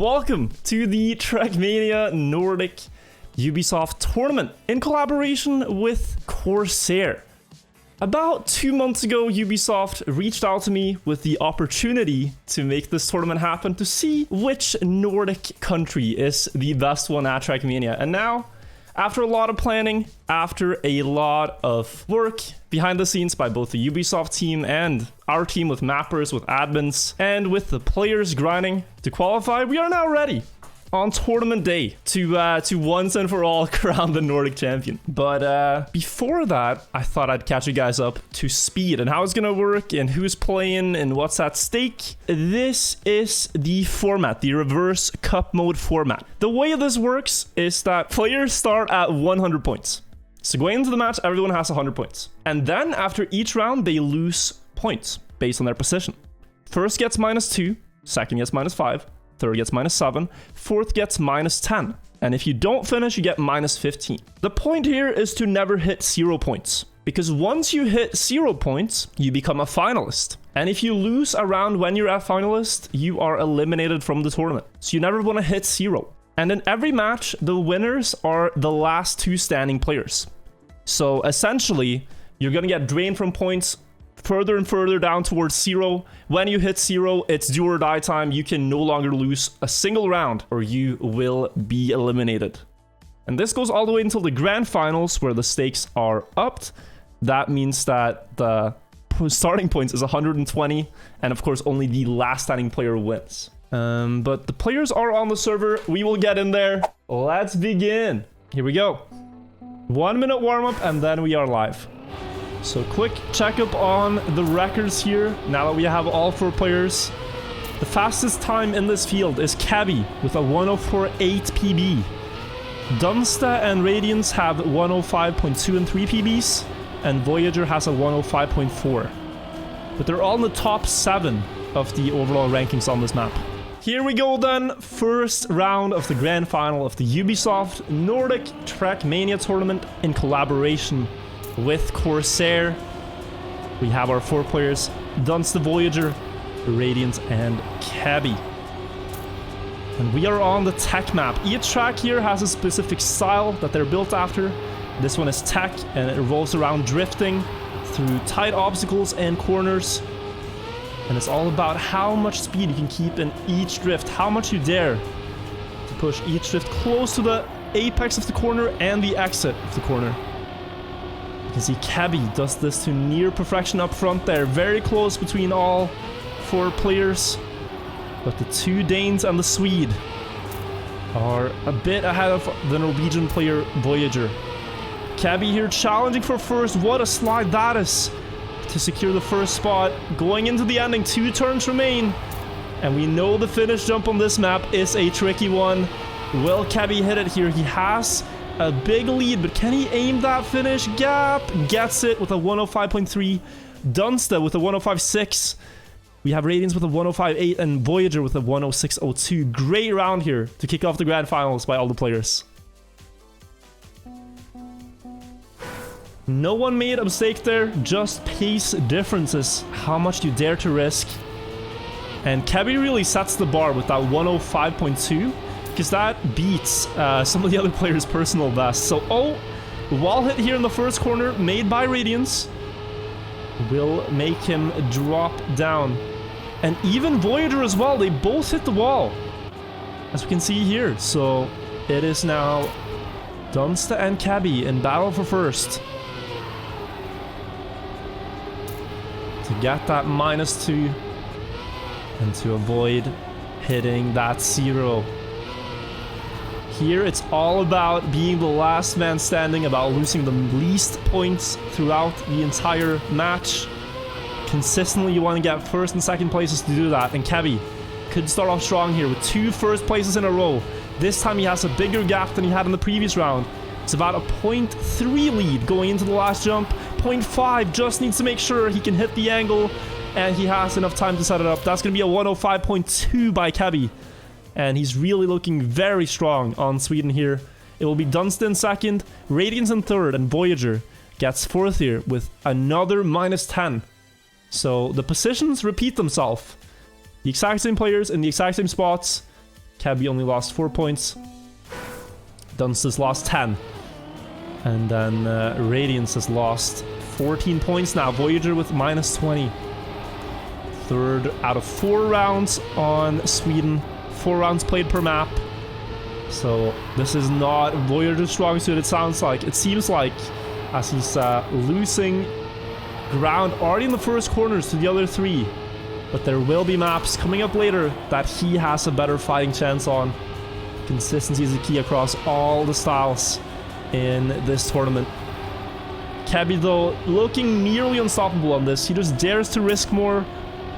Welcome to the Trackmania Nordic Ubisoft tournament in collaboration with Corsair. About 2 months ago, Ubisoft reached out to me with the opportunity to make this tournament happen to see which Nordic country is the best one at Trackmania. And now, after a lot of planning, after a lot of work behind the scenes by both the Ubisoft team and our team with mappers, with admins, and with the players grinding to qualify, we are now ready on tournament day to once and for all crown the Nordic champion. But before that, I thought I'd catch you guys up to speed and how it's gonna work and who's playing and what's at stake. This is the format, the reverse cup mode format. The way this works is that players start at 100 points. So going into the match, everyone has 100 points. And then after each round, they lose points based on their position. First gets -2, second gets -5, third gets -7, fourth gets -10. And if you don't finish, you get -15. The point here is to never hit 0 points, because once you hit 0 points, you become a finalist. And if you lose a round when you're a finalist, you are eliminated from the tournament. So you never want to hit 0. And in every match, the winners are the last 2 standing players. So essentially, you're going to get drained from points further and further down towards 0. When you hit 0, it's do or die time. You can no longer lose a single round or you will be eliminated. And this goes all the way until the grand finals, where the stakes are upped. That means that the starting points is 120, and of course only the last standing player wins. But the players are on the server. We will get in there. Let's begin. Here we go. 1 minute warm-up and then we are live. So quick checkup on the records here, now that we have all 4 players. The fastest time in this field is Cabby with a 104.8 PB. Dunsta and Radiance have 105.2 and 3 PBs, and Voyager has a 105.4. But they're all in the top 7 of the overall rankings on this map. Here we go then, first round of the grand final of the Ubisoft Nordic Trackmania tournament in collaboration with Corsair. We have our 4 players, Dunsta, Voyager, Radiant, and Cabby. And we are on the tech map. Each track here has a specific style that they're built after. This one is tech, and it revolves around drifting through tight obstacles and corners. And it's all about how much speed you can keep in each drift, how much you dare to push each drift close to the apex of the corner and the exit of the corner. You can see Cabby does this to near perfection up front there. Very close between all 4 players. But the 2 Danes and the Swede are a bit ahead of the Norwegian player Voyager. Cabby here challenging for first. What a slide that is to secure the first spot. Going into the ending, 2 turns remain. And we know the finish jump on this map is a tricky one. Will Cabby hit it here? He has a big lead, but can he aim that finish gap? Gets it with a 105.3. Dunsta with a 105.6. We have Radiance with a 105.8 and Voyager with a 106.02. Great round here to kick off the grand finals by all the players. No one made a mistake there, just pace differences. How much do you dare to risk? And Cabby really sets the bar with that 105.2. because that beats some of the other players' personal best. So, wall hit here in the first corner, made by Radiance, will make him drop down. And even Voyager as well, they both hit the wall, as we can see here. So, it is now Dunsta and Cabby in battle for first to get that -2 and to avoid hitting that 0. Here, it's all about being the last man standing, about losing the least points throughout the entire match. Consistently, you want to get first and second places to do that, and Cabby could start off strong here with 2 first places in a row. This time, he has a bigger gap than he had in the previous round. It's about a 0.3 lead going into the last jump. 0.5, just needs to make sure he can hit the angle, and he has enough time to set it up. That's going to be a 105.2 by Cabby. And he's really looking very strong on Sweden here. It will be Dunsta in second, Radiance in third, and Voyager gets fourth here with another -10. So the positions repeat themselves. The exact same players in the exact same spots. Cabby only lost 4 points. Dunsta's lost 10. And then Radiance has lost 14 points now. Voyager with minus 20. Third out of 4 rounds on Sweden. 4 rounds played per map. So this is not Voyager's strong suit, it sounds like. It seems like, as he's losing ground already in the first corners to the other 3. But there will be maps coming up later that he has a better fighting chance on. Consistency is the key across all the styles in this tournament. Cabby, though, looking nearly unstoppable on this. He just dares to risk more,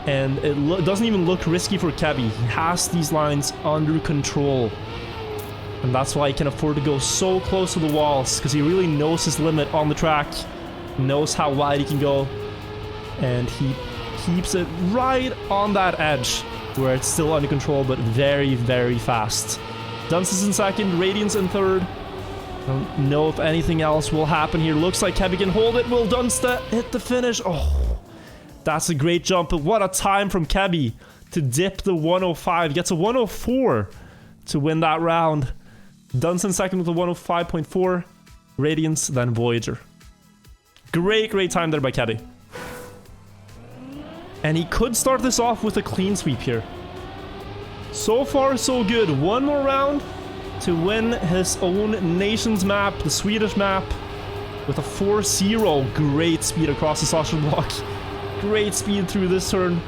and it doesn't even look risky for Cabby. He has these lines under control. And that's why he can afford to go so close to the walls, because he really knows his limit on the track, knows how wide he can go, and he keeps it right on that edge, where it's still under control, but very, very fast. Dunsta's in second, Radiance in third. I don't know if anything else will happen here. Looks like Cabby can hold it. Will Dunsta hit the finish? Oh, that's a great jump, but what a time from Cabby to dip the 105. Gets a 104 to win that round. Dunsta in second with a 105.4. Radiance, then Voyager. Great time there by Cabby. And he could start this off with a clean sweep here. So far, so good. One more round to win his own nation's map, the Swedish map, with a 4-0. Great speed across the social block. Great speed through this turn.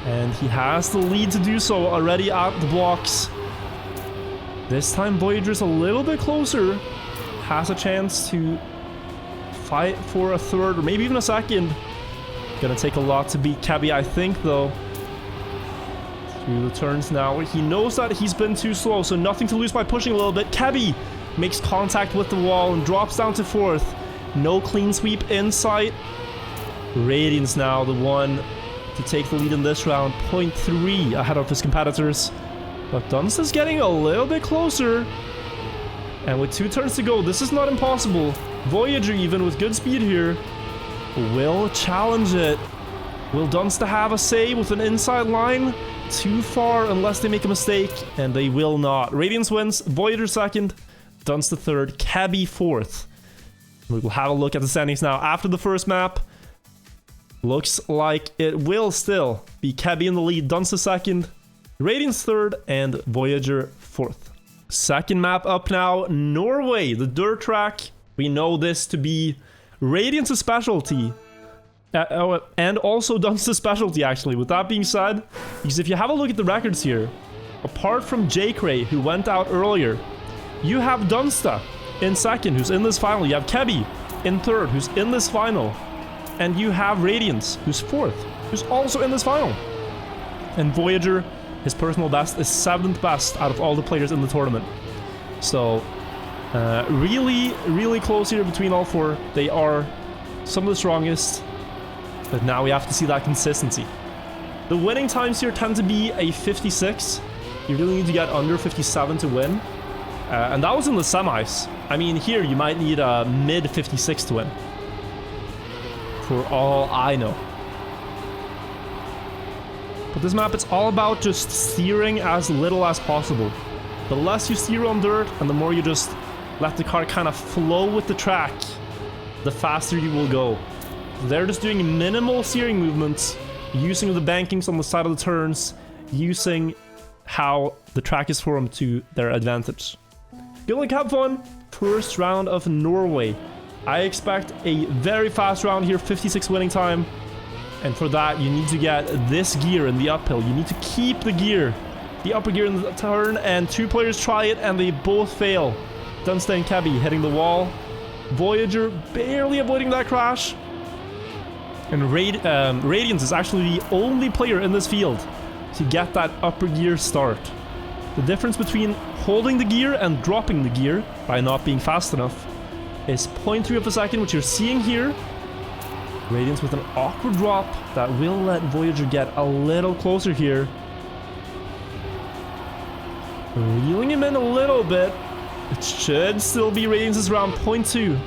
And he has the lead to do so already at the blocks. This time, Voyager's a little bit closer. Has a chance to fight for a third or maybe even a second. Gonna take a lot to beat Cabby, I think, though. Through the turns now. He knows that he's been too slow, so nothing to lose by pushing a little bit. Cabby makes contact with the wall and drops down to 4th. No clean sweep in sight. Radiance now the one to take the lead in this round. 0.3 ahead of his competitors. But Dunsta's getting a little bit closer. And with 2 turns to go, this is not impossible. Voyager, even with good speed here, will challenge it. Will Dunsta have a say with an inside line? Too far unless they make a mistake, and they will not. Radiance wins, Voyager second, Dunsta third, Cabby 4th. We will have a look at the standings now after the first map. Looks like it will still be Cabby in the lead, Dunsta second, Radiance third, and Voyager 4th. Second map up now, Norway, the dirt track. We know this to be Radiance's specialty. And also Dunsta's specialty, actually. With that being said, because if you have a look at the records here, apart from J-Cray, who went out earlier, you have Dunsta in second, who's in this final. You have Cabby in third, who's in this final. And you have Radiance, who's 4th, who's also in this final. And Voyager, his personal best, is 7th best out of all the players in the tournament. So, really close here between all 4. They are some of the strongest. But now we have to see that consistency. The winning times here tend to be a 56. You really need to get under 57 to win. And that was in the semis. I mean, here you might need a mid 56 to win. For all I know. But this map, it's all about just steering as little as possible. The less you steer on dirt, and the more you just let the car kind of flow with the track, the faster you will go. They're just doing minimal steering movements, using the bankings on the side of the turns, using how the track is formed to their advantage. Good luck, have fun! First round of Norway. I expect a very fast round here, 56 winning time. And for that, you need to get this gear in the uphill. You need to keep the upper gear in the turn, and 2 players try it and they both fail. Dunsta and Cabby hitting the wall. Voyager barely avoiding that crash. And Radiance is actually the only player in this field to get that upper gear start. The difference between holding the gear and dropping the gear by not being fast enough is 0.3 of a second, which you're seeing here. Radiance with an awkward drop that will let Voyager get a little closer here. Reeling him in a little bit. It should still be Radiance's round. 0.2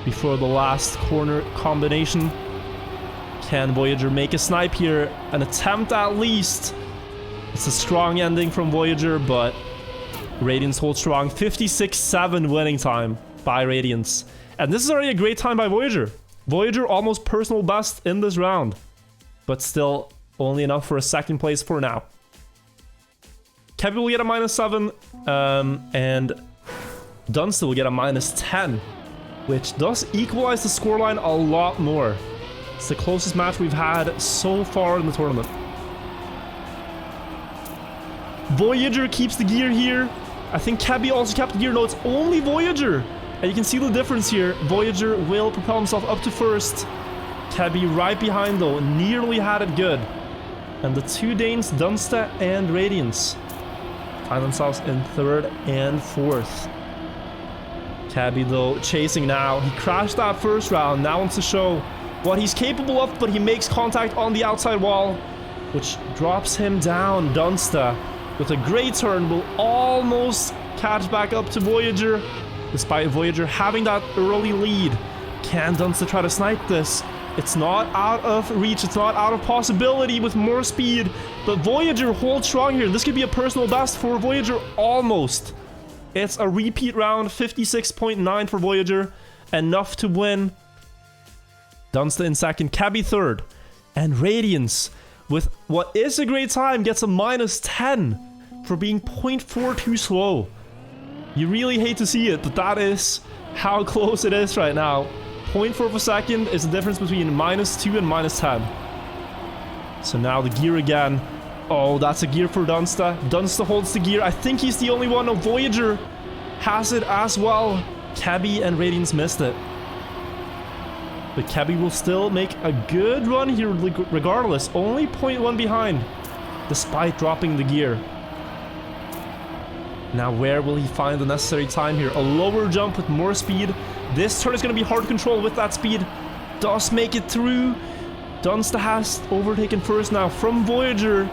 before the last corner combination. Can Voyager make a snipe here? An attempt at least. It's a strong ending from Voyager, but Radiance holds strong. 56-7 winning time by Radiance. And this is already a great time by Voyager. Voyager almost personal best in this round. But still only enough for a second place for now. Kevin will get a -7. And Dunster will get a -10. Which does equalize the scoreline a lot more. It's the closest match we've had so far in the tournament. Voyager keeps the gear here. I think Kebby also kept the gear. No, it's only Voyager. And you can see the difference here. Voyager will propel himself up to first. Kebby right behind though. Nearly had it good. And the two Danes, Dunster and Radiance, find themselves in third and fourth. Kebby though chasing now. He crashed that first round. Now wants to show what he's capable of, but he makes contact on the outside wall, which drops him down. Dunster with a great turn will almost catch back up to Voyager, despite Voyager having that early lead. Can Dunster try to snipe this? It's not out of reach, it's not out of possibility with more speed, but Voyager holds strong here. This could be a personal best for Voyager, almost. It's a repeat round, 56.9 for Voyager, enough to win. Dunster in second, Kebby third, and Radiance, with what is a great time, gets a -10 for being 0.4 too slow. You really hate to see it, but that is how close it is right now. 0.4 of a second is the difference between -2 and -10. So now the gear again. Oh, that's a gear for Dunster. Dunster holds the gear. I think he's the only one. No, Voyager has it as well. Kebby and Radiance missed it. But Kebby will still make a good run here regardless. Only 0.1 behind, despite dropping the gear. Now where will he find the necessary time here? A lower jump with more speed. This turn is going to be hard to control with that speed. Does make it through. Dunster has overtaken first now from Voyager.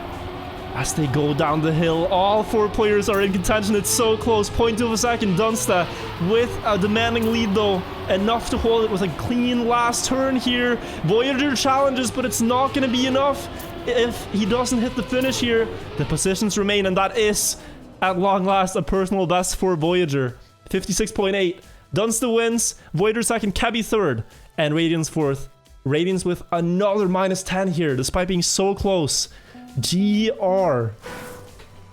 As they go down the hill, all four players are in contention. It's so close. 0.2 of a second. Dunster with a demanding lead though. Enough to hold it with a clean last turn here. Voyager challenges, but it's not going to be enough if he doesn't hit the finish here. The positions remain, and that is, at long last, a personal best for Voyager. 56.8. Dunster wins. Voyager second, Kebby third, and Radiance fourth. Radiance with another -10 here, despite being so close. GR.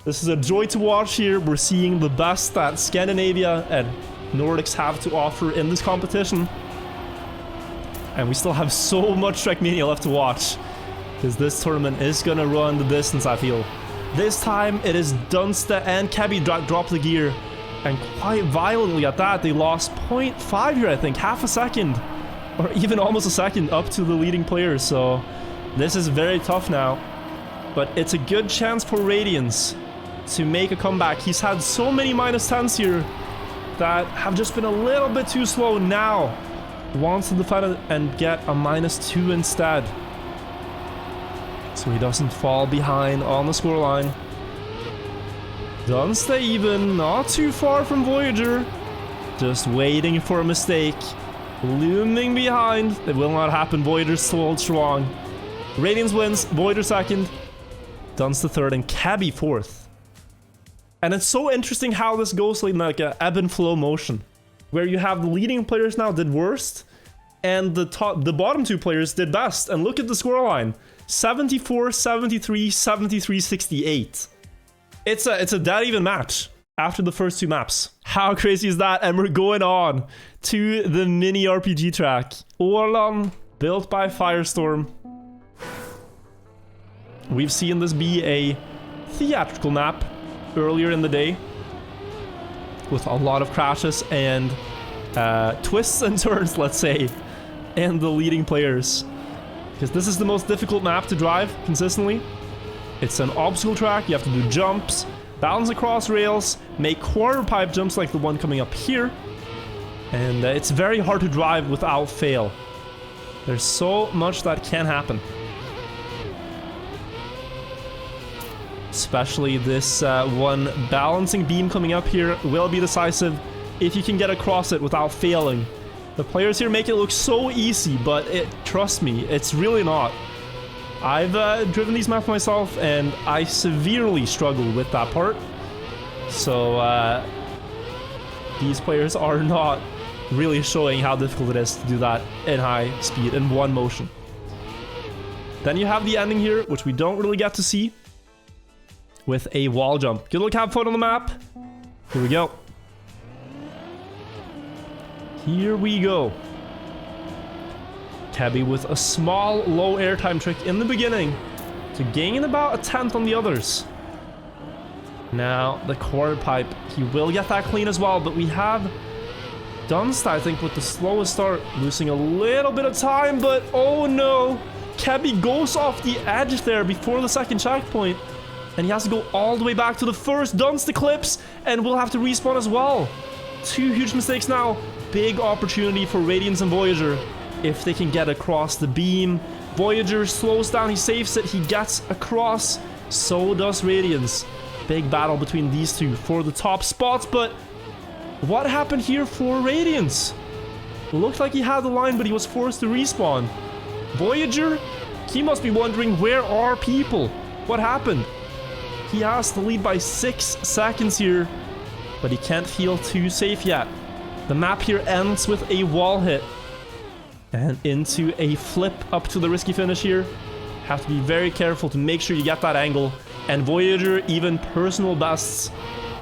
This is a joy to watch here. We're seeing the best that Scandinavia and Nordics have to offer in this competition. And we still have so much Trackmania left to watch, because this tournament is gonna run the distance, I feel. This time it is Dunster and Kebby drop the gear, and quite violently at that. They lost 0.5 here, I think, half a second, or even almost a second up to the leading players. So this is very tough now. But it's a good chance for Radiance to make a comeback. He's had so many -10s here that have just been a little bit too slow. Now wants to defend it and get a -2 instead, so he doesn't fall behind on the scoreline. Dunster even not too far from Voyager, just waiting for a mistake, looming behind. It will not happen. Voyager still holds strong. Radiance wins. Voyager second, Dunster third, and Kebby fourth. And it's so interesting how this goes like a ebb and flow motion, where you have the leading players now did worst, and the bottom two players did best. And look at the scoreline: 74, 73, 73, 68. It's a dead even match after the first two maps. How crazy is that? And we're going on to the mini RPG track. Olan, built by Firestorm. We've seen this be a theatrical map earlier in the day, with a lot of crashes and twists and turns, let's say, and the leading players. Because this is the most difficult map to drive consistently. It's an obstacle track. You have to do jumps, balance across rails, make quarter pipe jumps like the one coming up here. And it's very hard to drive without fail. There's so much that can happen. Especially this one balancing beam coming up here will be decisive if you can get across it without failing. The players here make it look so easy, but trust me, it's really not. I've driven these maps myself, and I severely struggle with that part. So these players are not really showing how difficult it is to do that in high speed in one motion. Then you have the ending here, which we don't really get to see, with a wall jump. Good look, have fun on the map. Here we go. Here we go. Kebby with a small low airtime trick in the beginning to gain about a 10th on the others. Now the quarter pipe, he will get that clean as well, but we have Dunst, I think, with the slowest start, losing a little bit of time, but oh no, Kebby goes off the edge there before the second checkpoint, and he has to go all the way back to the first. Dunst eclipse, and we'll have to respawn as well. Two huge mistakes now. Big opportunity for Radiance and Voyager if they can get across the beam. Voyager slows down, he saves it, he gets across, so does Radiance. Big battle between these two for the top spots, but what happened here for Radiance? Looked like he had the line, but he was forced to respawn. Voyager, he must be wondering, where are people? What happened? He has the lead by 6 seconds here, but he can't feel too safe yet. The map here ends with a wall hit and into a flip up to the risky finish here. Have to be very careful to make sure you get that angle, and Voyager even personal bests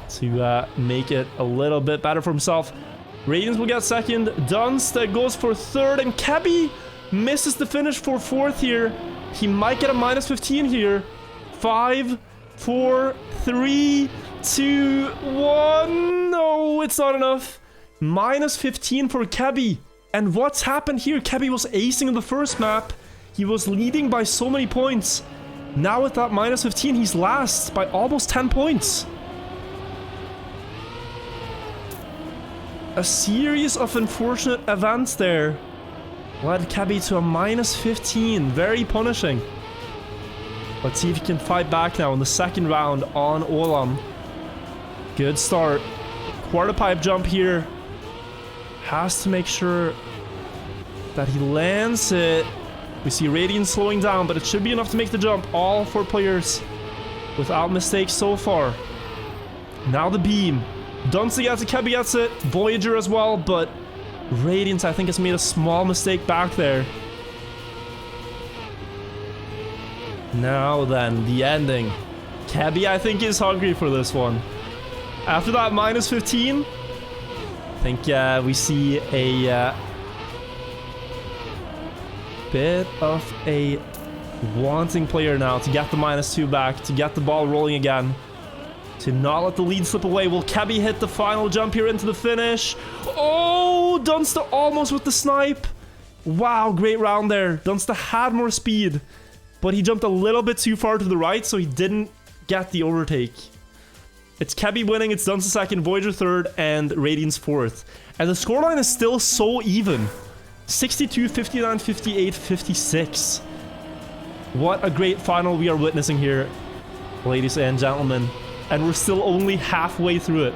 to make it a little bit better for himself. Radiance will get second, Dunst goes for third, and Kebby misses the finish for fourth here. He might get a minus 15 here. 5, 4, 3, 2, 1. No, it's not enough. Minus 15 for Kebby. And what's happened here? Kebby was acing in the first map. He was leading by so many points. Now with that minus 15, he's last by almost 10 points. A series of unfortunate events there led Kebby to a minus 15. Very punishing. Let's see if he can fight back now in the second round on Olan. Good start. Quarter pipe jump here. Has to make sure that he lands it. We see Radiance slowing down, but it should be enough to make the jump. All 4 players without mistakes so far. Now the beam. Dunst gets it, Kebby gets it, Voyager as well, but Radiance, I think, has made a small mistake back there. Now then, the ending. Kebby, I think, is hungry for this one. After that minus 15, I think we see a bit of a wanting player now to get the minus 2 back, to get the ball rolling again, to not let the lead slip away. Will Kebby hit the final jump here into the finish? Oh, Dunsta almost with the snipe. Wow, great round there. Dunsta had more speed, but he jumped a little bit too far to the right, so he didn't get the overtake. It's Kebby winning, it's Dunsta second, Voyager third, and Radiance fourth. And the scoreline is still so even. 62, 59, 58, 56. What a great final we are witnessing here, ladies and gentlemen. And we're still only halfway through it.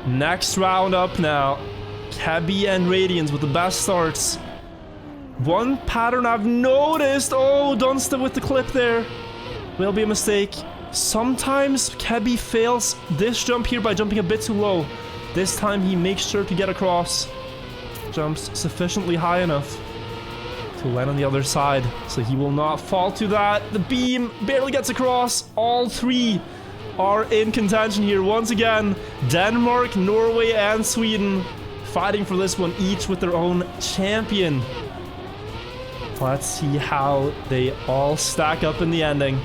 Next round up now. Kebby and Radiance with the best starts. One pattern I've noticed. Oh, Dunsta with the clip there. Will be a mistake. Sometimes Kebby fails this jump here by jumping a bit too low. This time he makes sure to get across. Jumps sufficiently high enough to land on the other side, so he will not fall to that. The beam barely gets across. All 3 are in contention here once again. Denmark, Norway, and Sweden fighting for this one, each with their own champion. Let's see how they all stack up in the ending.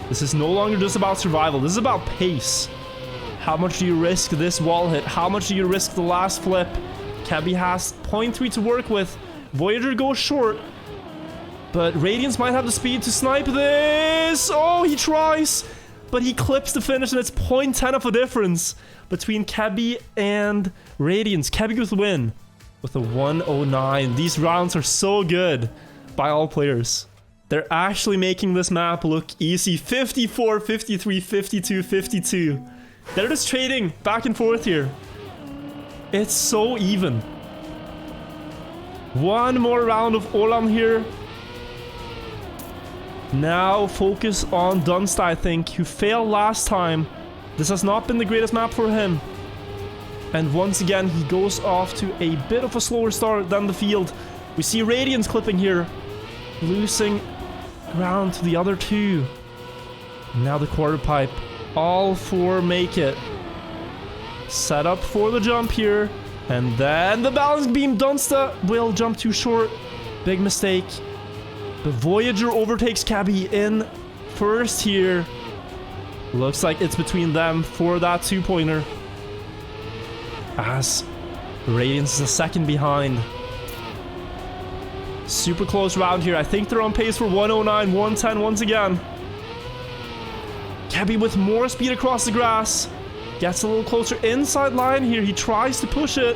This is no longer just about survival. This is about pace. How much do you risk this wall hit? How much do you risk the last flip? Kebby has 0.3 to work with. Voyager goes short, but Radiance might have the speed to snipe this. Oh, he tries, but he clips the finish, and it's 0.10 of a difference between Kebby and Radiance. Kebby with the win with a 109. These rounds are so good by all players. They're actually making this map look easy. 54, 53, 52, 52. They're just trading back and forth here. It's so even. One more round of Olan here. Now focus on Dunsta, I think, who failed last time. This has not been the greatest map for him. And once again, he goes off to a bit of a slower start than the field. We see Radiance clipping here, losing ground to the other two. Now the quarter pipe. All four make it. Set up for the jump here. And then the balance beam. Dunsta will jump too short. Big mistake. The Voyager overtakes Cabby in first here. Looks like it's between them for that 2-pointer. As Radiance is a second behind. Super close round here. I think they're on pace for 109, 110 once again. Cabby with more speed across the grass. Gets a little closer inside line here. He tries to push it.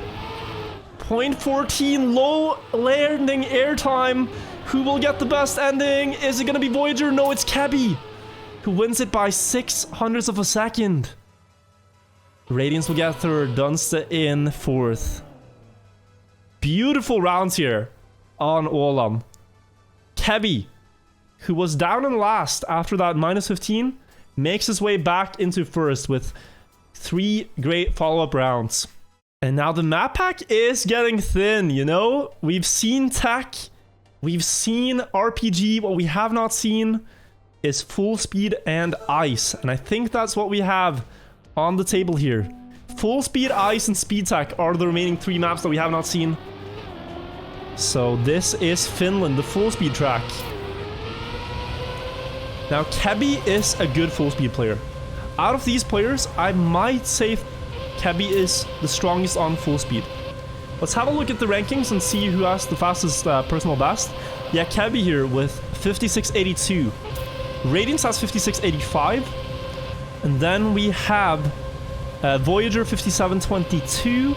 0.14 low landing airtime. Who will get the best ending? Is it going to be Voyager? No, it's Cabby, who wins it by 600ths of a second. Radiance will get third. Dunsta in fourth. Beautiful rounds here on Olan. Cabby, who was down in last after that -15, makes his way back into first with 3 great follow-up rounds. And now the map pack is getting thin, you know? We've seen tech, we've seen RPG. What we have not seen is full speed and ice. And I think that's what we have on the table here. Full speed, ice, and speed tech are the remaining 3 maps that we have not seen. So this is Finland, the full speed track. Now Cabby is a good full speed player. Out of these players, I might say Cabby is the strongest on full speed. Let's have a look at the rankings and see who has the fastest personal best. Yeah, Cabby here with 56.82. Radiance has 56.85. And then we have Voyager 57.22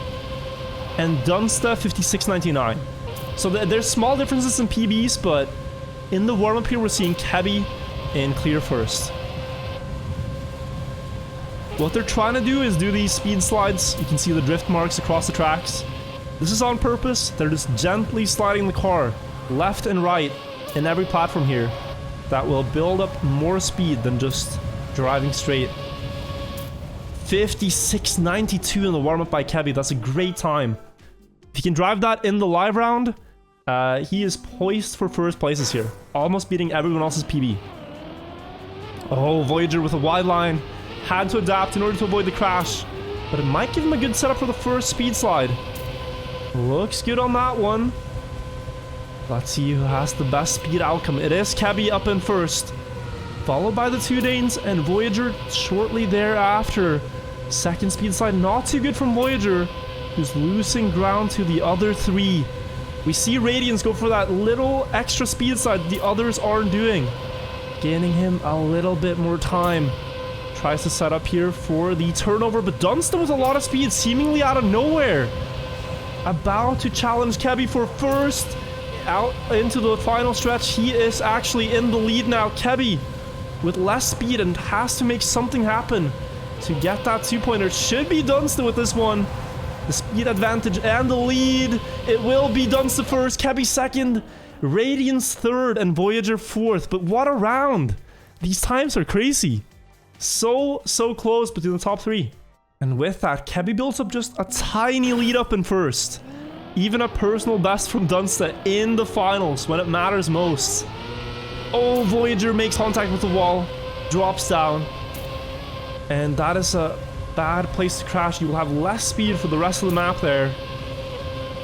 and Dunsta 56.99. So there's small differences in PBs, but in the warm-up here we're seeing Cabby in clear first. What they're trying to do is do these speed slides. You can see the drift marks across the tracks. This is on purpose. They're just gently sliding the car left and right in every platform here. That will build up more speed than just driving straight. 56.92 in the warm-up by Cabby. That's a great time. If he can drive that in the live round, he is poised for first places here. Almost beating everyone else's PB. Oh, Voyager with a wide line. Had to adapt in order to avoid the crash. But it might give him a good setup for the first speed slide. Looks good on that one. Let's see who has the best speed outcome. It is Cabby up in first, followed by the 2 Danes and Voyager shortly thereafter. Second speed slide, not too good from Voyager, who's losing ground to the other 3. We see Radiance go for that little extra speed slide the others aren't doing, gaining him a little bit more time. Tries to set up here for the turnover, but Dunsta with a lot of speed, seemingly out of nowhere. About to challenge Cabby for first. Out into the final stretch. He is actually in the lead now. Cabby with less speed and has to make something happen to get that 2-pointer. Should be Dunsta with this one. The speed advantage and the lead. It will be Dunsta first, Cabby second, Radiance third, and Voyager fourth. But what a round. These times are crazy. So close between the top 3. And with that, Cabby builds up just a tiny lead up in first. Even a personal best from Dunsta in the finals when it matters most. Oh, Voyager makes contact with the wall, drops down. And that is a bad place to crash. You will have less speed for the rest of the map there.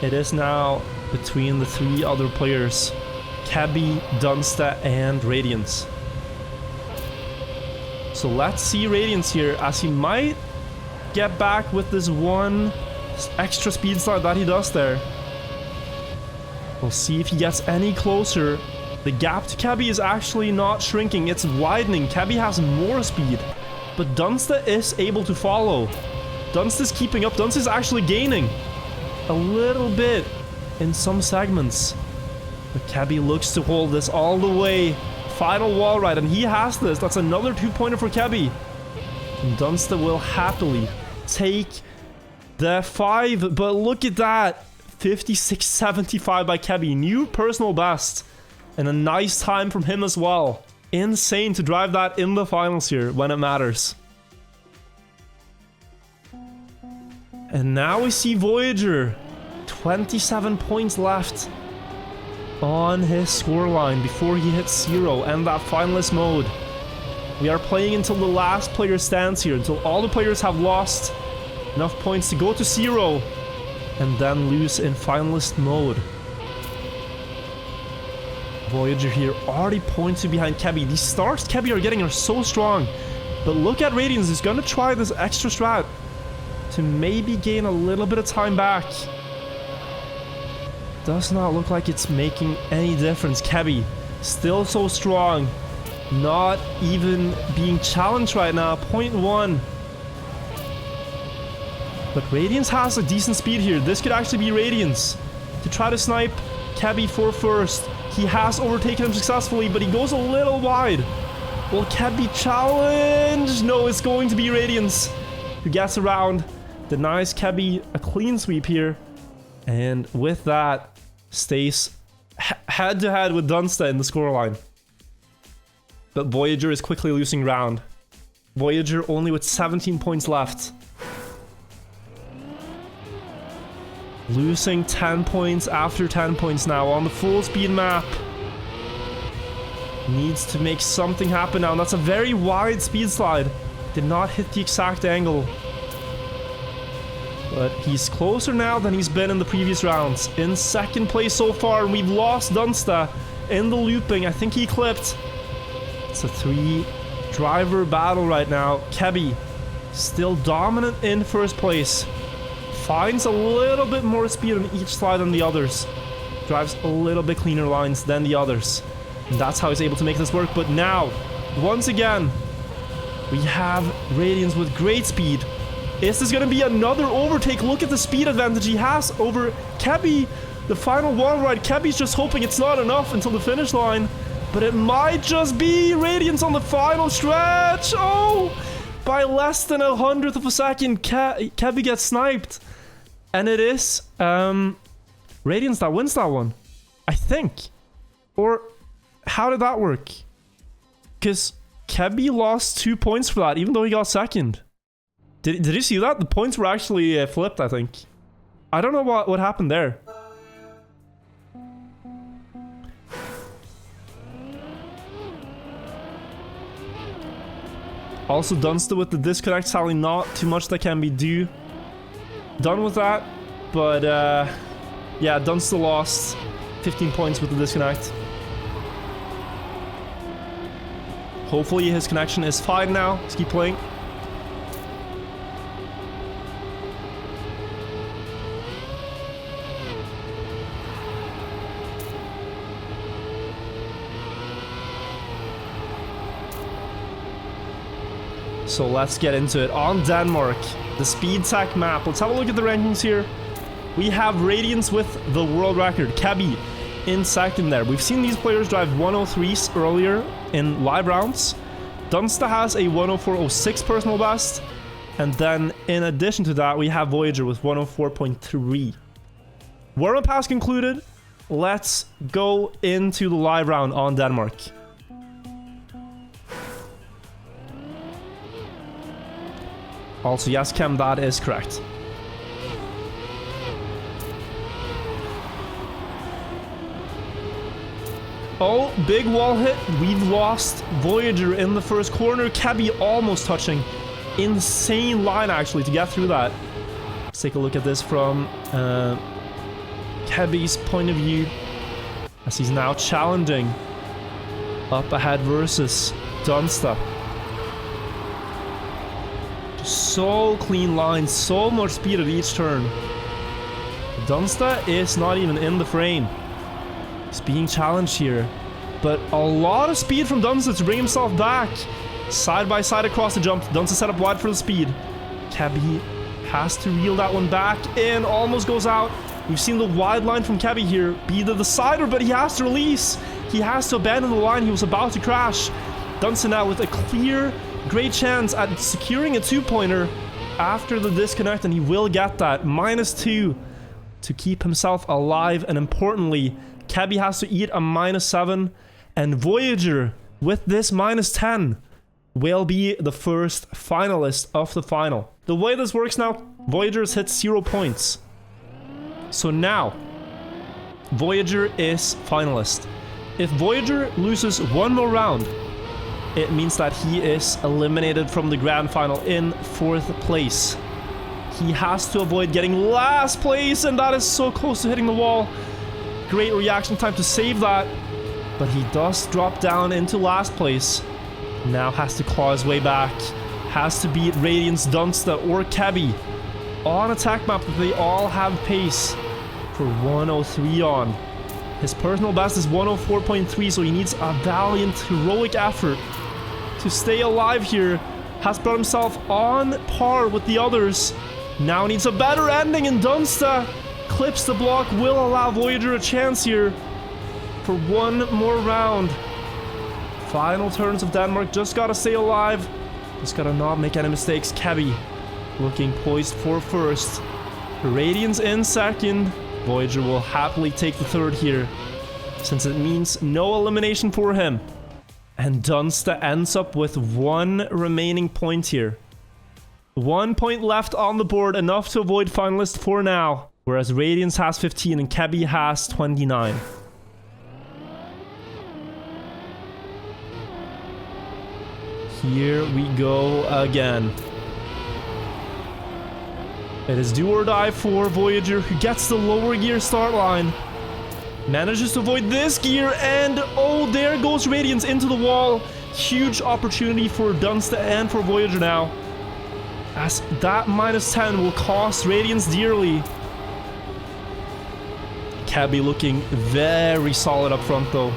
It is now between the 3 other players. Cabby, Dunsta, and Radiance. So let's see Radiance here, as he might get back with this one extra speed slide that he does there. We'll see if he gets any closer. The gap to Cabby is actually not shrinking, it's widening. Cabby has more speed, but Dunsta is able to follow. Dunsta's keeping up. Dunsta's actually gaining a little bit in some segments, but Cabby looks to hold this all the way. Final wall ride, and he has this. That's another 2-pointer for Cabby. And Dunsta will happily take the 5, but look at that. 56.75 by Cabby. New personal best. And a nice time from him as well. insane to drive that in the finals here when it matters. And now we see Voyager. 27 points left on his scoreline before he hits 0 and that finalist mode. We are playing until the last player stands here, until all the players have lost enough points to go to 0 and then lose in finalist mode. Voyager here already points behind Kebby. These starts Kebby are getting are so strong. But look at Radiance, he's gonna try this extra strat to maybe gain a little bit of time back. Does not look like it's making any difference. Kebby, still so strong. Not even being challenged right now. 0.1. But Radiance has a decent speed here. This could actually be Radiance to try to snipe Kebby for first. He has overtaken him successfully, but he goes a little wide. Will Kebby challenge? No, it's going to be Radiance who gets around. Denies Kebby a clean sweep here. And with that, stays head-to-head with Dunsta in the scoreline. But Voyager is quickly losing ground. Voyager only with 17 points left. Losing 10 points after 10 points now on the full speed map. Needs to make something happen now. And that's a very wide speed slide. Did not hit the exact angle. But he's closer now than he's been in the previous rounds. In second place so far, and we've lost Dunsta in the looping. I think he clipped. It's a 3-driver battle right now. Kebby still dominant in first place. Finds a little bit more speed on each slide than the others. Drives a little bit cleaner lines than the others. And that's how he's able to make this work. But now, once again, we have Radiance with great speed. Is this going to be another overtake? Look at the speed advantage he has over Kebby. The final one ride, Kebby's just hoping it's not enough until the finish line. But it might just be Radiance on the final stretch. Oh, by less than 1/100th of a second, Kebby gets sniped. And it is Radiance that wins that one, I think. Or how did that work? Because Kebby lost 2 points for that, even though he got second. Did you see that? The points were actually flipped, I think. I don't know what happened there. Also, Dunsta with the disconnect, sadly not too much that can be done with that. But yeah, Dunsta lost 15 points with the disconnect. Hopefully his connection is fine now. Let's keep playing. So let's get into it. On Denmark, the speed tech map. Let's have a look at the rankings here. We have Radiance with the world record. Kebby in second there. We've seen these players drive 103s earlier in live rounds. Dunsta has a 104.06 personal best. And then in addition to that, we have Voyager with 104.3. Warm-up has concluded. Let's go into the live round on Denmark. Also, yes, Kem, that is correct. Oh, big wall hit. We've lost Voyager in the first corner. Kebby almost touching. Insane line, actually, to get through that. Let's take a look at this from Kebby's point of view, as he's now challenging up ahead versus Dunsta. So clean lines, so much speed at each turn. Dunsta is not even in the frame. He's being challenged here. But a lot of speed from Dunsta to bring himself back. Side by side across the jump. Dunsta set up wide for the speed. Kebby has to reel that one back in. Almost goes out. We've seen the wide line from Kebby here be the decider, but he has to release. He has to abandon the line. He was about to crash. Dunsta now with a clear, great chance at securing a 2-pointer after the disconnect, and he will get that. -2 to keep himself alive, and importantly, Kebby has to eat a -7, and Voyager with this -10, will be the first finalist of the final. The way this works now, Voyager's hit 0 points. So now, Voyager is finalist. If Voyager loses one more round, it means that he is eliminated from the grand final in 4th place. He has to avoid getting last place, and that is so close to hitting the wall. Great reaction time to save that, but he does drop down into last place. Now has to claw his way back. Has to beat Radiance, Dunsta, or Kebby on attack map that they all have pace for 103 on. His personal best is 104.3, so he needs a valiant, heroic effort to stay alive here. Has brought himself on par with the others. Now needs a better ending, and Dunsta clips the block, will allow Voyager a chance here for one more round. Final turns of Denmark, just gotta stay alive. Just gotta not make any mistakes. Kebby looking poised for first. Radiance in second. Voyager will happily take the third here, since it means no elimination for him. And Dunsta ends up with 1 remaining point here. 1 point left on the board, enough to avoid finalist for now. Whereas Radiance has 15 and Kebby has 29. Here we go again. It is do or die for Voyager, who gets the lower gear start line. Manages to avoid this gear, and oh, there goes Radiance into the wall. Huge opportunity for Dunsta and for Voyager now, as that -10 will cost Radiance dearly. Kebby looking very solid up front though.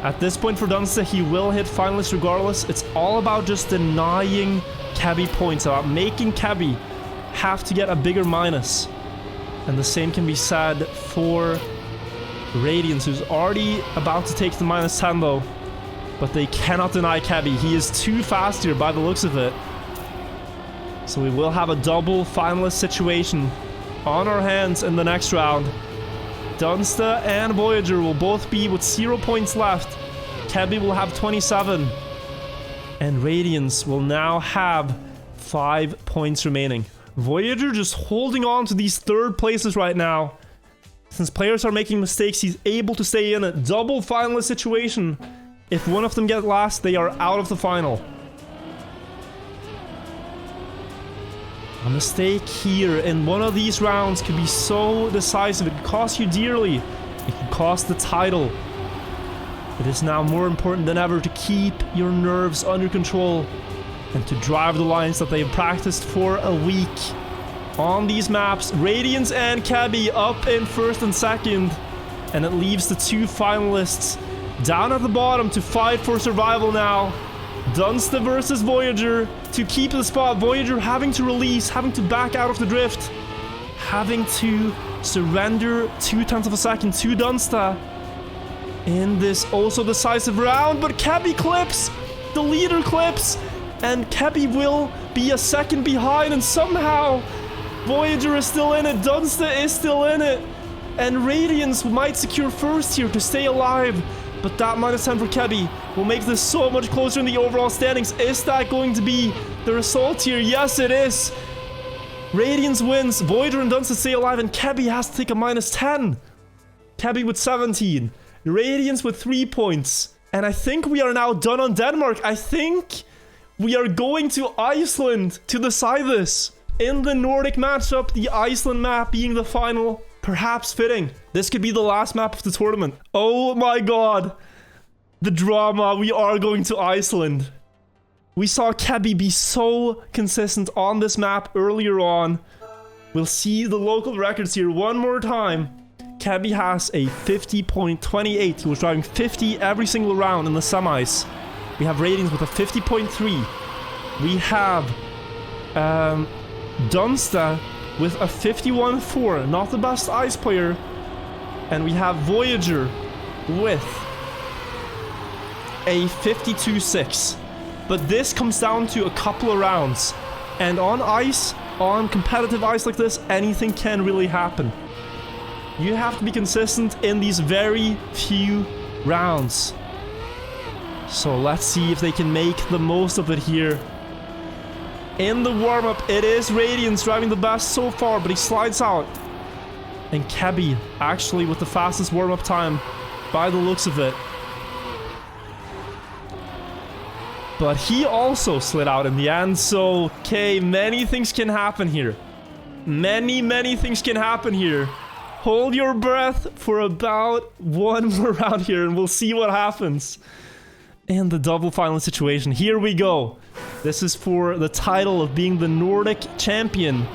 At this point for Dunsta, he will hit finalist regardless. It's all about just denying Kebby points, about making Kebby have to get a bigger minus. And the same can be said for Radiance, who's already about to take the -10 though. But they cannot deny Kebby. He is too fast here by the looks of it. So we will have a double finalist situation on our hands in the next round. Dunsta and Voyager will both be with 0 points left. Kebby will have 27. And Radiance will now have 5 points remaining. Voyager just holding on to these third places right now. Since players are making mistakes, he's able to stay in a double finalist situation. If one of them gets last, they are out of the final. A mistake here in one of these rounds could be so decisive. It could cost you dearly. It could cost the title. It is now more important than ever to keep your nerves under control and to drive the lines that they've practiced for a week. On these maps, Radiance and Kebby up in first and second, and it leaves the 2 finalists down at the bottom to fight for survival now. Dunsta versus Voyager to keep the spot. Voyager having to release, having to back out of the drift, having to surrender 0.2 of a second to Dunsta in this also decisive round. But Kebby clips, the leader clips, and Kebby will be a second behind, and somehow Voyager is still in it, Dunsta is still in it, and Radiance might secure first here to stay alive. But that -10 for Kebby will make this so much closer in the overall standings. Is that going to be the result here? Yes, it is. Radiance wins, Voyager and Dunsta stay alive, and Kebby has to take a -10. Kebby with 17, Radiance with 3 points. And I think we are now done on Denmark. I think we are going to Iceland to decide this. In the Nordic matchup, the Iceland map being the final. Perhaps fitting. This could be the last map of the tournament. Oh my god. The drama. We are going to Iceland. We saw Kebby be so consistent on this map earlier on. We'll see the local records here one more time. Kebby has a 50.28. He was driving 50 every single round in the semis. We have Radiance with a 50.3. We have Dunsta with a 51.4, not the best ice player. And we have Voyager with a 52.6. But this comes down to a couple of rounds. And on ice, on competitive ice like this, anything can really happen. You have to be consistent in these very few rounds. So let's see if they can make the most of it here. In the warm-up, it is Radiance driving the best so far, but he slides out. And Kebby actually with the fastest warm-up time by the looks of it. But he also slid out in the end, so okay, many things can happen here. Many things can happen here. Hold your breath for about one more round here and we'll see what happens. And the double final situation, here we go. This is for the title of being the Nordic champion.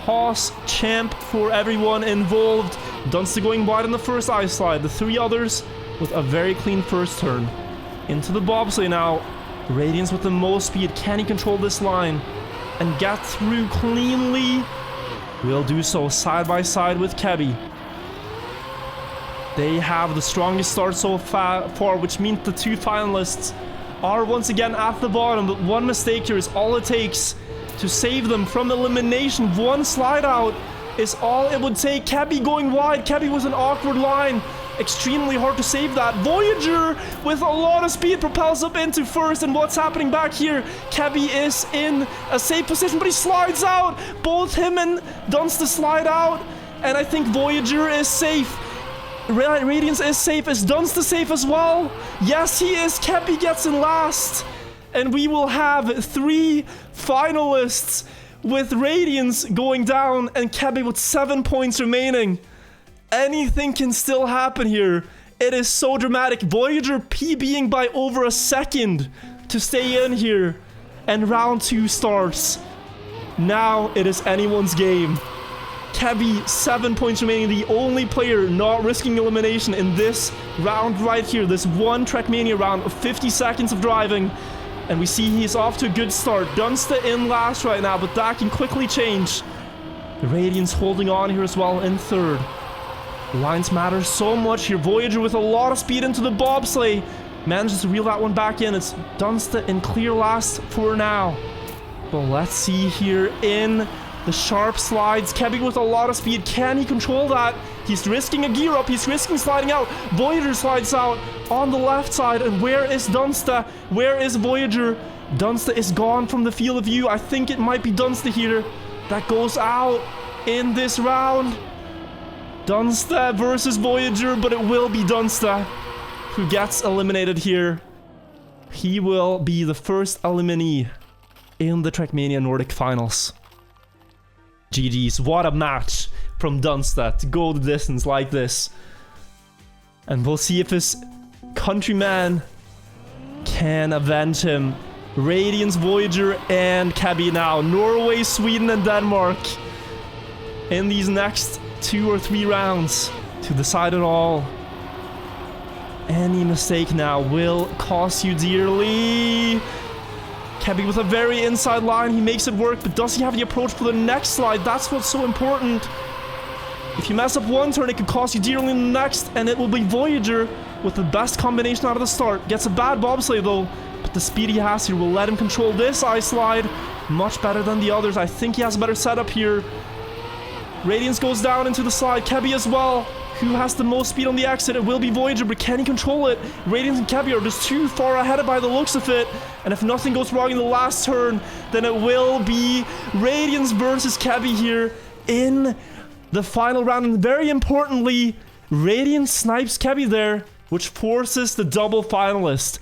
Pause champ for everyone involved. Dunster going wide on the first ice slide. The three others with a very clean first turn. Into the bobsleigh now. Radiance with the most speed. Can he control this line and get through cleanly? Will do so side by side with Kebby. They have the strongest start so far, which means the two finalists are once again at the bottom. But one mistake here is all it takes to save them from elimination. One slide out is all it would take. Kebby going wide. Kebby with an awkward line. Extremely hard to save that. Voyager with a lot of speed propels up into first. And what's happening back here? Kebby is in a safe position, but he slides out. Both him and Dunster slide out. And I think Voyager is safe. Radiance is safe. Is Dunster safe as well? Yes, he is. Kebby gets in last. And we will have three finalists with Radiance going down and Kebby with 7 points remaining. Anything can still happen here. It is so dramatic. Voyager PBing by over a second to stay in here. And round 2 starts. Now it is anyone's game. Kebby, 7 points remaining. The only player not risking elimination in this round right here. This one Trackmania round of 50 seconds of driving. And we see he's off to a good start. Dunster in last right now, but that can quickly change. The Radiance holding on here as well in third. Lines matter so much here. Voyager with a lot of speed into the bobsleigh. Manages to reel that one back in. It's Dunster in clear last for now. But let's see here in the sharp slides. Kebby with a lot of speed. Can he control that? He's risking a gear up. He's risking sliding out. Voyager slides out on the left side. And where is Dunster? Where is Voyager? Dunster is gone from the field of view. I think it might be Dunster here that goes out in this round. Dunster versus Voyager, but it will be Dunster who gets eliminated here. He will be the first eliminee in the Trackmania Nordic Finals. GG's, what a match from Dunster to go the distance like this. And we'll see if his countryman can avenge him. Radiance, Voyager, and Kebby now. Norway, Sweden, and Denmark in these next 2 or 3 rounds to decide it all. Any mistake now will cost you dearly. Kebby with a very inside line. He makes it work, but does he have the approach for the next slide? That's what's so important. If you mess up one turn, it could cost you dearly in the next, and it will be Voyager with the best combination out of the start. Gets a bad bobsleigh though, but the speed he has here will let him control this ice slide much better than the others. I think he has a better setup here. Radiance goes down into the slide. Kebby as well. Who has the most speed on the exit? It will be Voyager, but can he control it? Radiance and Kebby are just too far ahead by the looks of it. And if nothing goes wrong in the last turn, then it will be Radiance versus Kebby here in the final round. And very importantly, Radiance snipes Kebby there, which forces the double finalist.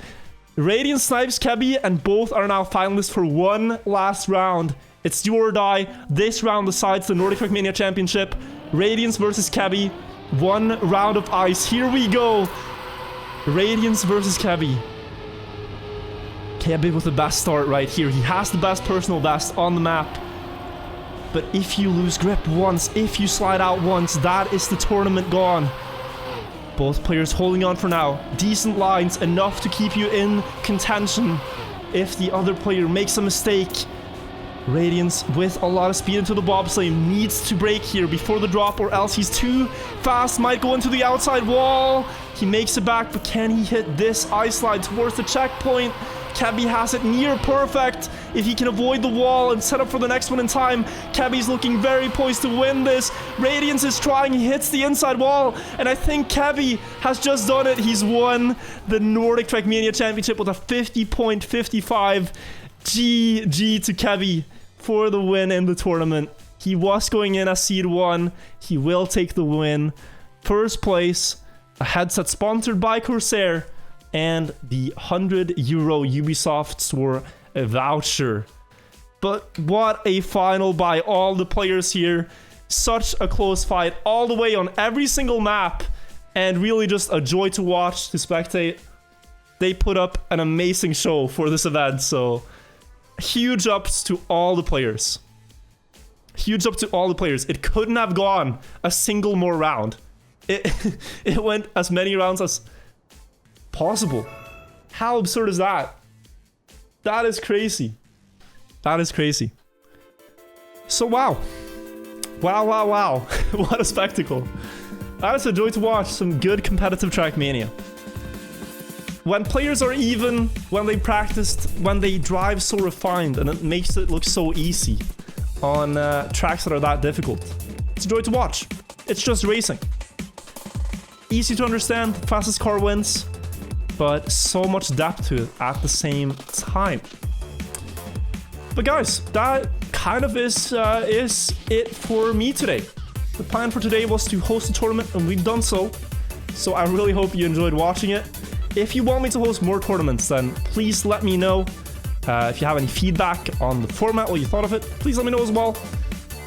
Radiance snipes Kebby, and both are now finalists for one last round. It's do or die. This round decides the Nordic Trackmania Championship. Radiance versus Kebby. One round of ice. Here we go. Radiance versus Kebby. Kebby with the best start right here. He has the best personal best on the map. But if you lose grip once, if you slide out once, that is the tournament gone. Both players holding on for now. Decent lines, enough to keep you in contention. If the other player makes a mistake, Radiance with a lot of speed into the bobsleigh needs to break here before the drop, or else he's too fast. Might go into the outside wall. He makes it back, but can he hit this ice slide towards the checkpoint? Kebby has it near perfect. If he can avoid the wall and set up for the next one in time, Kebby's looking very poised to win this. Radiance is trying, he hits the inside wall, and I think Kebby has just done it. He's won the Nordic Trackmania Championship with a 50.55. GG to Kebby for the win in the tournament. He was going in as seed 1. He will take the win. First place, a headset sponsored by Corsair, and the €100 Ubisoft Store voucher. But what a final by all the players here. Such a close fight all the way on every single map, and really just a joy to watch, to spectate. They put up an amazing show for this event, so huge ups to all the players. Huge up to all the players. It couldn't have gone a single more round. It went as many rounds as possible. How absurd is that? That is crazy. That is crazy. So wow. Wow. What a spectacle. That is a joy to watch. Some good competitive Trackmania. When players are even, when they practiced, when they drive so refined, and it makes it look so easy on tracks that are that difficult. It's a joy to watch. It's just racing. Easy to understand, fastest car wins, but so much depth to it at the same time. But guys, that kind of is it for me today. The plan for today was to host a tournament, and we've done so. So I really hope you enjoyed watching it. If you want me to host more tournaments, then please let me know. If you have any feedback on the format, what you thought of it, please let me know as well.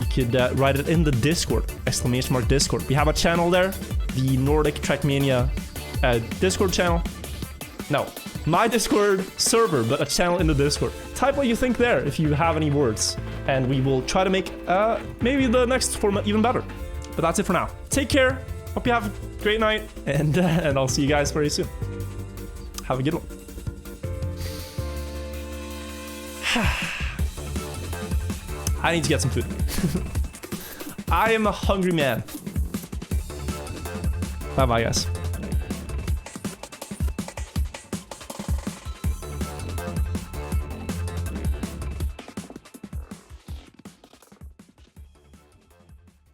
You could write it in the Discord, !Discord. We have a channel there, the Nordic Trackmania Discord channel. No, my Discord server, but a channel in the Discord. Type what you think there if you have any words, and we will try to make maybe the next format even better. But that's it for now. Take care. Hope you have a great night, and I'll see you guys very soon. Have a good one. I need to get some food. I am a hungry man. Bye-bye, guys.